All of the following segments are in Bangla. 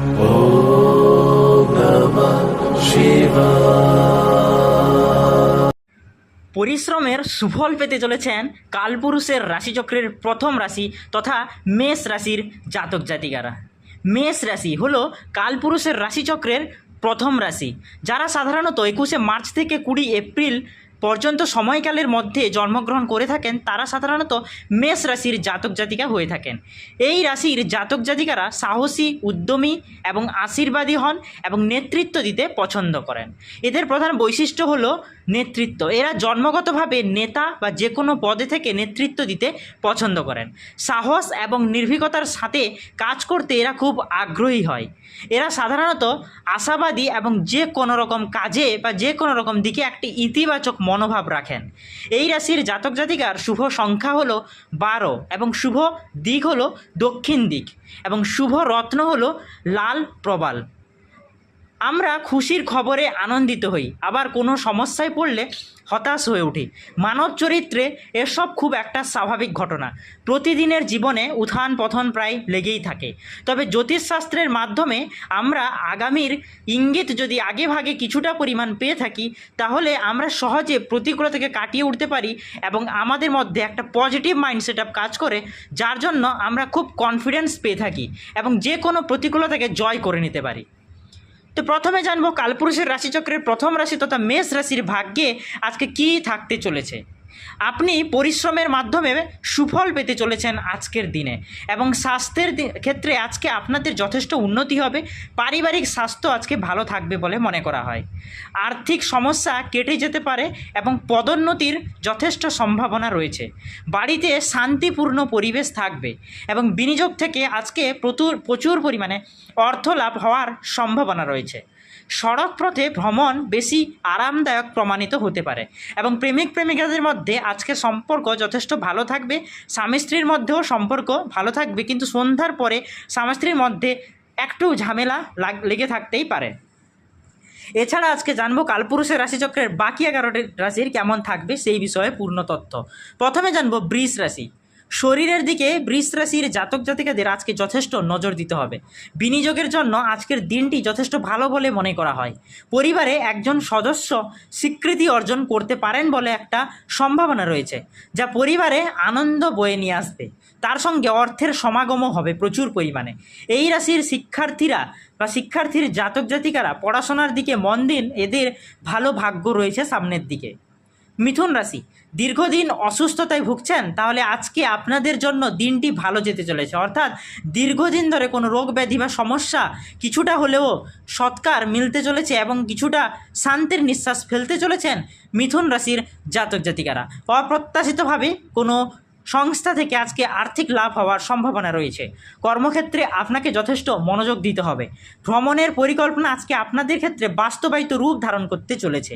ॐ नमः शिवाय। পরিশ্রমের সুফল পেতে চলেছেন কালপুরুষের রাশিচক্রের প্রথম রাশি তথা মেষ রাশির জাতক জাতিকারা। মেষ রাশি হলো কালপুরুষের রাশিচক্রের প্রথম রাশি, যারা সাধারণত 21শে মার্চ থেকে 20 এপ্রিল পর্যন্ত সময়কালের মধ্যে জন্মগ্রহণ করে থাকেন তারা সাধারণত মেষ রাশির জাতক জাতিকা হয়ে থাকেন। এই রাশির জাতক জাতিকারা সাহসী, উদ্যমী এবং আশীর্বাদী হন এবং নেতৃত্ব দিতে পছন্দ করেন। এদের প্রধান বৈশিষ্ট্য হলো নেতৃত্ব। এরা জন্মগতভাবে নেতা বা যে কোনো পদে থেকে নেতৃত্ব দিতে পছন্দ করেন। সাহস এবং নির্ভীকতার সাথে কাজ করতে এরা খুব আগ্রহী হয়। এরা সাধারণত আশাবাদী এবং যে কোনো রকম কাজে বা যে কোনো রকম দিকে একটি ইতিবাচক মনোভাব রাখেন। এই রাশির জাতক জাতিকার শুভ সংখ্যা হলো 12 এবং শুভ দিক হলো দক্ষিণ দিক এবং শুভ রত্ন হলো লাল প্রবাল। আমরা খুশির খবরে আনন্দিত হই, আবার কোনো সমস্যায় পড়লে হতাশ হয়ে উঠি। মানব চরিত্রে এসব খুব একটা স্বাভাবিক ঘটনা। প্রতিদিনের জীবনে উত্থান পতন প্রায় লেগেই থাকে। তবে জ্যোতিষশাস্ত্রের মাধ্যমে আমরা আগামীর ইঙ্গিত যদি আগে ভাগে কিছুটা পরিমাণ পেয়ে থাকি, তাহলে আমরা সহজে প্রতিকূলতাকে কাটিয়ে উঠতে পারি এবং আমাদের মধ্যে একটা পজিটিভ মাইন্ড সেট আপ কাজ করে, যার জন্য আমরা খুব কনফিডেন্স পেয়ে থাকি এবং যে কোনো প্রতিকূলতাকে জয় করে নিতে পারি। তো প্রথমে জানবো কালপুরুষের রাশিচক্রের প্রথম রাশি তথা মেষ রাশির ভাগ্যে আজকে কী থাকতে চলেছে। আপনি পরিশ্রমের মাধ্যমে সুফল পেতে চলেছেন আজকের দিনে এবং স্বাস্থ্যের ক্ষেত্রে আজকে আপনাদের যথেষ্ট উন্নতি হবে। পারিবারিক স্বাস্থ্য আজকে ভালো থাকবে বলে মনে করা হয়। আর্থিক সমস্যা কেটে যেতে পারে এবং পদোন্নতির যথেষ্ট সম্ভাবনা রয়েছে। বাড়িতে শান্তিপূর্ণ পরিবেশ থাকবে এবং বিনিয়োগ থেকে আজকে প্রচুর পরিমাণে অর্থ লাভ হওয়ার সম্ভাবনা রয়েছে। সড়ক পথে ভ্রমণ বেশি আরামদায়ক প্রমাণিত হতে পারে এবং প্রেমিক প্রেমিকাদের মধ্যে আজকে সম্পর্ক যথেষ্ট ভালো থাকবে। স্বামী স্ত্রীর মধ্যেও সম্পর্ক ভালো থাকবে, কিন্তু সন্ধ্যার পরে স্বামী স্ত্রীর মধ্যে একটু ঝামেলা লেগে থাকতেই পারে। এছাড়া আজকে জানবো কালপুরুষের রাশিচক্রের বাকি 11টি রাশির কেমন থাকবে সেই বিষয়ে পূর্ণ তথ্য। প্রথমে জানবো বৃষ রাশি। শরীরের দিকে বৃষ রাশির জাতক জাতিকাদের আজকে যথেষ্ট নজর দিতে হবে। বিনিয়োগের জন্য আজকের দিনটি যথেষ্ট ভালো বলে মনে করা হয়। পরিবারে একজন সদস্য স্বীকৃতি অর্জন করতে পারেন বলে একটা সম্ভাবনা রয়েছে, যা পরিবারে আনন্দ বয়ে নিয়ে আসবে। তার সঙ্গে অর্থের সমাগমও হবে প্রচুর পরিমাণে। এই রাশির শিক্ষার্থীর জাতক জাতিকারা পড়াশোনার দিকে মন দিন, এদের ভালো ভাগ্য রয়েছে সামনের দিকে। মিথুন রাশি। দীর্ঘদিন অসুস্থতায় ভুগছেন, তাহলে আজকে আপনাদের জন্য দিনটি ভালো যেতে চলেছে। অর্থাৎ দীর্ঘদিন ধরে কোনো রোগ ব্যাধি বা সমস্যা কিছুটা হলেও সৎকার মিলতে চলেছে এবং কিছুটা শান্তির নিঃশ্বাস ফেলতে চলেছেন মিথুন রাশির জাতক জাতিকারা। অপ্রত্যাশিতভাবে কোনো সংস্থা থেকে আজকে আর্থিক লাভ হওয়ার সম্ভাবনা রয়েছে। কর্মক্ষেত্রে আপনাকে যথেষ্ট মনোযোগ দিতে হবে। ভ্রমণের পরিকল্পনা আজকে আপনাদের ক্ষেত্রে বাস্তবায়িত রূপ ধারণ করতে চলেছে।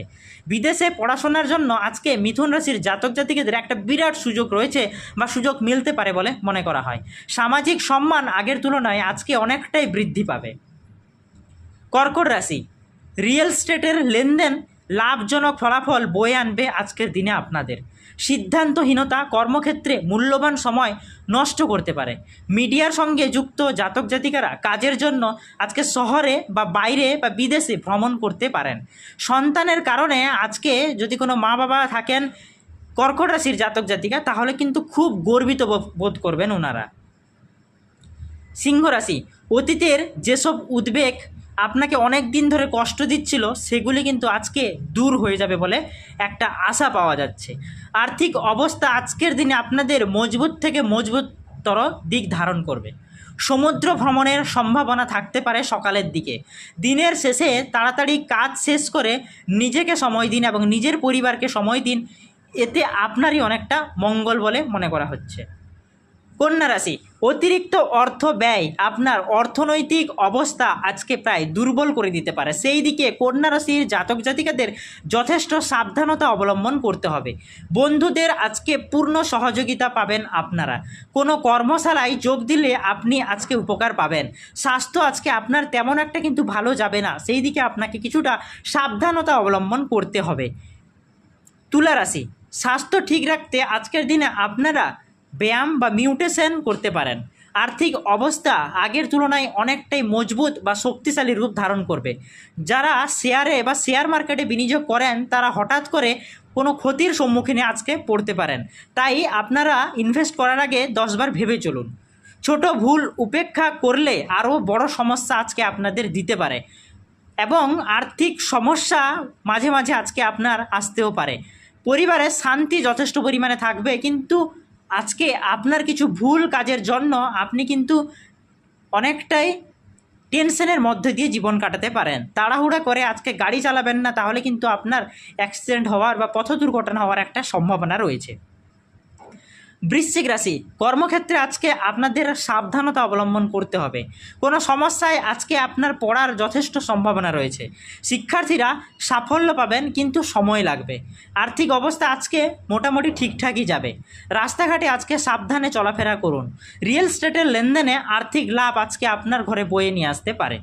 বিদেশে পড়াশোনার জন্য আজকে মিথুন রাশির জাতক জাতিকাদের একটা বিরাট সুযোগ রয়েছে বা সুযোগ মিলতে পারে বলে মনে করা হয়। সামাজিক সম্মান আগের তুলনায় আজকে অনেকটাই বৃদ্ধি পাবে। কর্কট রাশি। রিয়েল এস্টেটের লেনদেন লাভজনক ফলাফল বয়ে আনবে আজকের দিনে আপনাদের। সিদ্ধান্তহীনতা কর্মক্ষেত্রে মূল্যবান সময় নষ্ট করতে পারে। মিডিয়ার সঙ্গে যুক্ত জাতক জাতিকারা কাজের জন্য আজকে শহরে বা বাইরে বা বিদেশে ভ্রমণ করতে পারেন। সন্তানের কারণে আজকে যদি কোনো মা বাবা থাকেন কর্কট রাশির জাতক জাতিকা, তাহলে কিন্তু খুব গর্বিত বোধ করবেন ওনারা। সিংহ রাশি। অতীতের যেসব উদ্বেগ আপনাকে অনেক দিন ধরে কষ্ট দিচ্ছিল, সেগুলি কিন্তু আজকে দূর হয়ে যাবে বলে একটা আশা পাওয়া যাচ্ছে। আর্থিক অবস্থা আজকের দিনে আপনাদের মজবুত থেকে মজবুততর দিক ধারণ করবে। সমুদ্র ভ্রমণের সম্ভাবনা থাকতে পারে সকালের দিকে। দিনের শেষে তাড়াতাড়ি কাজ শেষ করে নিজেকে সময় দিন এবং নিজের পরিবারকে সময় দিন, এতে আপনারই অনেকটা মঙ্গল বলে মনে করা হচ্ছে। কন্যা রাশি। অতিরিক্ত অর্থ ব্যয় আপনার অর্থনৈতিক অবস্থা আজকে প্রায় দুর্বল করে দিতে পারে। সেই দিকে কন্যা রাশির জাতক জাতিকাদের যথেষ্ট সাবধানতা অবলম্বন করতে হবে। বন্ধুদের আজকে পূর্ণ সহযোগিতা পাবেন আপনারা। কোনো কর্মশালায় যোগ দিলে আপনি আজকে উপকার পাবেন। স্বাস্থ্য আজকে আপনার তেমন একটা কিন্তু ভালো যাবে না, সেই দিকে আপনাকে কিছুটা সাবধানতা অবলম্বন করতে হবে। তুলা রাশি। স্বাস্থ্য ঠিক রাখতে আজকের দিনে আপনারা ব্যায়াম বা মিউটেশন করতে পারেন। আর্থিক অবস্থা আগের তুলনায় অনেকটাই মজবুত বা শক্তিশালী রূপ ধারণ করবে। যারা শেয়ারে বা শেয়ার মার্কেটে বিনিয়োগ করেন তারা হঠাৎ করে কোনো ক্ষতির সম্মুখীনে আজকে পড়তে পারেন। তাই আপনারা ইনভেস্ট করার আগে 10 বার ভেবে চলুন। ছোট ভুল উপেক্ষা করলে আরও বড় সমস্যা আজকে আপনাদের দিতে পারে এবং আর্থিক সমস্যা মাঝে মাঝে আজকে আপনার আসতেও পারে। পরিবারে শান্তি যথেষ্ট পরিমাণে থাকবে, কিন্তু আজকে আপনার কিছু ভুল কাজের জন্য আপনি কিন্তু অনেকটাই টেনশনের মধ্যে দিয়ে জীবন কাটাতে পারেন। তাড়াহুড়া করে আজকে গাড়ি চালাবেন না, তাহলে কিন্তু আপনার অ্যাক্সিডেন্ট হওয়ার বা পথ দুর্ঘটনা হওয়ার একটা সম্ভাবনা রয়েছে। বৃশ্চিক রাশি, কর্মক্ষেত্রে আজকে আপনাদের সাবধানতা অবলম্বন করতে হবে। কোনো সমস্যায় আজকে আপনার পড়ার যথেষ্ট সম্ভাবনা রয়েছে। শিক্ষার্থীরা সাফল্য পাবেন, কিন্তু সময় লাগবে। আর্থিক অবস্থা আজকে মোটামুটি ঠিকঠাকই যাবে। রাস্তাঘাটে আজকে সাবধানে চলাফেরা করুন। রিয়েল এস্টেটের লেনদেনে আর্থিক লাভ আজকে আপনার ঘরে বয়ে নিয়ে আসতে পারে।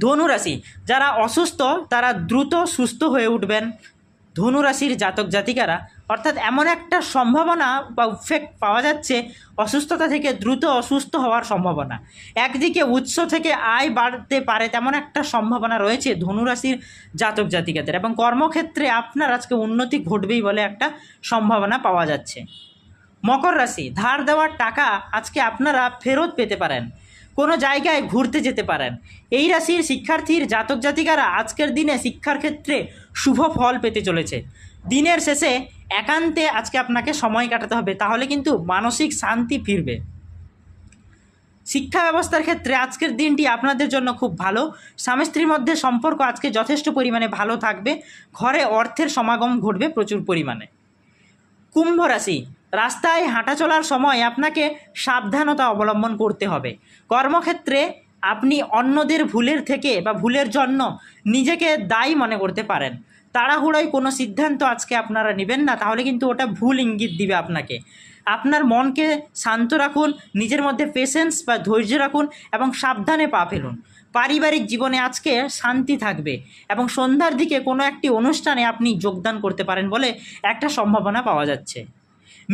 ধনুরাশি, যারা অসুস্থ তারা দ্রুত সুস্থ হয়ে উঠবেন। ধনুরাশির জাতক জাতিকারা, অর্থাৎ এমন একটা সম্ভাবনা বা ইফেক্ট পাওয়া যাচ্ছে অসুস্থতা থেকে দ্রুত অসুস্থ হওয়ার সম্ভাবনা। একদিকে উৎস থেকে আয় বাড়তে পারে তেমন একটা সম্ভাবনা রয়েছে ধনুরাশির জাতক জাতিকাদের, এবং কর্মক্ষেত্রে আপনার আজকে উন্নতি ঘটবেই বলে একটা সম্ভাবনা পাওয়া যাচ্ছে। মকর রাশি, ধার দেওয়ার টাকা আজকে আপনারা ফেরত পেতে পারেন। কোনো জায়গায় ঘুরতে যেতে পারেন। এই রাশির শিক্ষার্থীর জাতক জাতিকারা আজকের দিনে শিক্ষার ক্ষেত্রে শুভ ফল পেতে চলেছে। দিনের শেষে একান্তে আজকে আপনাকে সময় কাটাতে হবে, তাহলে কিন্তু মানসিক শান্তি ফিরবে। শিক্ষা ব্যবস্থার ক্ষেত্রে আজকের দিনটি আপনাদের জন্য খুব ভালো। স্বামী স্ত্রীর মধ্যে সম্পর্ক আজকে যথেষ্ট পরিমাণে ভালো থাকবে। ঘরে অর্থের সমাগম ঘটবে প্রচুর পরিমাণে। কুম্ভ রাশি, রাস্তায় হাঁটা চলার সময় আপনাকে সাবধানতা অবলম্বন করতে হবে। কর্মক্ষেত্রে আপনি অন্যদের ভুলের থেকে বা ভুলের জন্য নিজেকে দায়ী মনে করতে পারেন। তাড়াহুড়োয় কোনো সিদ্ধান্ত আজকে আপনারা নেবেন না, তাহলে কিন্তু ওটা ভুল ইঙ্গিত দিবে আপনাকে। আপনার মনকে শান্ত রাখুন, নিজের মধ্যে পেশেন্স বা ধৈর্য রাখুন এবং সাবধানে পা ফেলুন। পারিবারিক জীবনে আজকে শান্তি থাকবে এবং সন্ধ্যার দিকে কোনো একটি অনুষ্ঠানে আপনি যোগদান করতে পারেন বলে একটা সম্ভাবনা পাওয়া যাচ্ছে।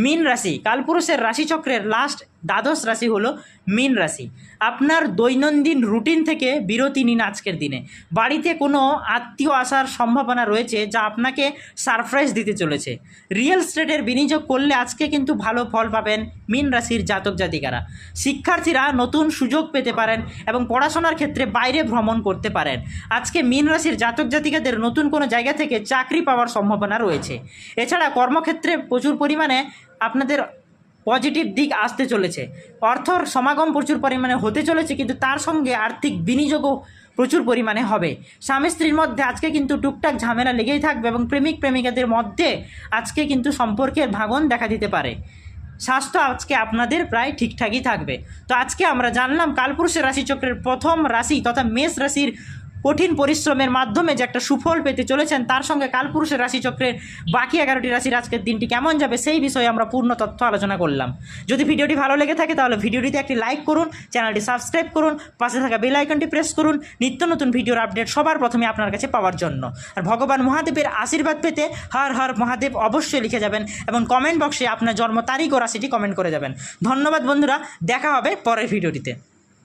মীন রাশি, কালপুরুষের রাশিচক্রের লাস্ট দ্বাদশ রাশি হলো মীন রাশি। আপনার দৈনন্দিন রুটিন থেকে বিরতি নিন আজকের দিনে। বাড়িতে কোনো আত্মীয় আসার সম্ভাবনা রয়েছে যা আপনাকে সারপ্রাইজ দিতে চলেছে। রিয়েল এস্টেটের বিনিয়োগ করলে আজকে কিন্তু ভালো ফল পাবেন মীন রাশির জাতক জাতিকারা। শিক্ষার্থীরা নতুন সুযোগ পেতে পারেন এবং পড়াশোনার ক্ষেত্রে বাইরে ভ্রমণ করতে পারেন। আজকে মীন রাশির জাতক জাতিকাদের নতুন কোনো জায়গা থেকে চাকরি পাওয়ার সম্ভাবনা রয়েছে। এছাড়া কর্মক্ষেত্রে প্রচুর পরিমাণে আপনাদের পজিটিভ দিক আসতে চলেছে। অর্থর সমাগম প্রচুর পরিমাণে হতে চলেছে, কিন্তু তার সঙ্গে আর্থিক বিনিয়োগও প্রচুর পরিমাণে হবে। স্বামী স্ত্রীর মধ্যে আজকে কিন্তু টুকটাক ঝামেলা লেগেই থাকবে এবং প্রেমিক প্রেমিকাদের মধ্যে আজকে কিন্তু সম্পর্কের ভাঙন দেখা দিতে পারে। স্বাস্থ্য আজকে আপনাদের প্রায় ঠিকঠাকই থাকবে। তো আজকে আমরা জানলাম কালপুরুষের রাশিচক্রের প্রথম রাশি তথা মেষ রাশির কঠিন পরিশ্রমের মাধ্যমে যে একটা সুফল পেতে চলেছেন, তার সঙ্গে কালপুরুষের রাশিচক্রের বাকি 11টি রাশির আজকের দিনটি কেমন যাবে সেই বিষয়ে আমরা পূর্ণ তথ্য আলোচনা করলাম। যদি ভিডিওটি ভালো লেগে থাকে তাহলে ভিডিওটিতে একটি লাইক করুন, চ্যানেলটি সাবস্ক্রাইব করুন, পাশে থাকা বেল আইকনটি প্রেস করুন নিত্য নতুন ভিডিওর আপডেট সবার প্রথমে আপনার কাছে পাওয়ার জন্য। আর ভগবান মহাদেবের আশীর্বাদ পেতে হর হর মহাদেব অবশ্যই লিখে যাবেন এবং কমেন্ট বক্সে আপনার জন্ম তারিখ ও রাশিটি কমেন্ট করে যাবেন। ধন্যবাদ বন্ধুরা, দেখা হবে পরের ভিডিওটিতে।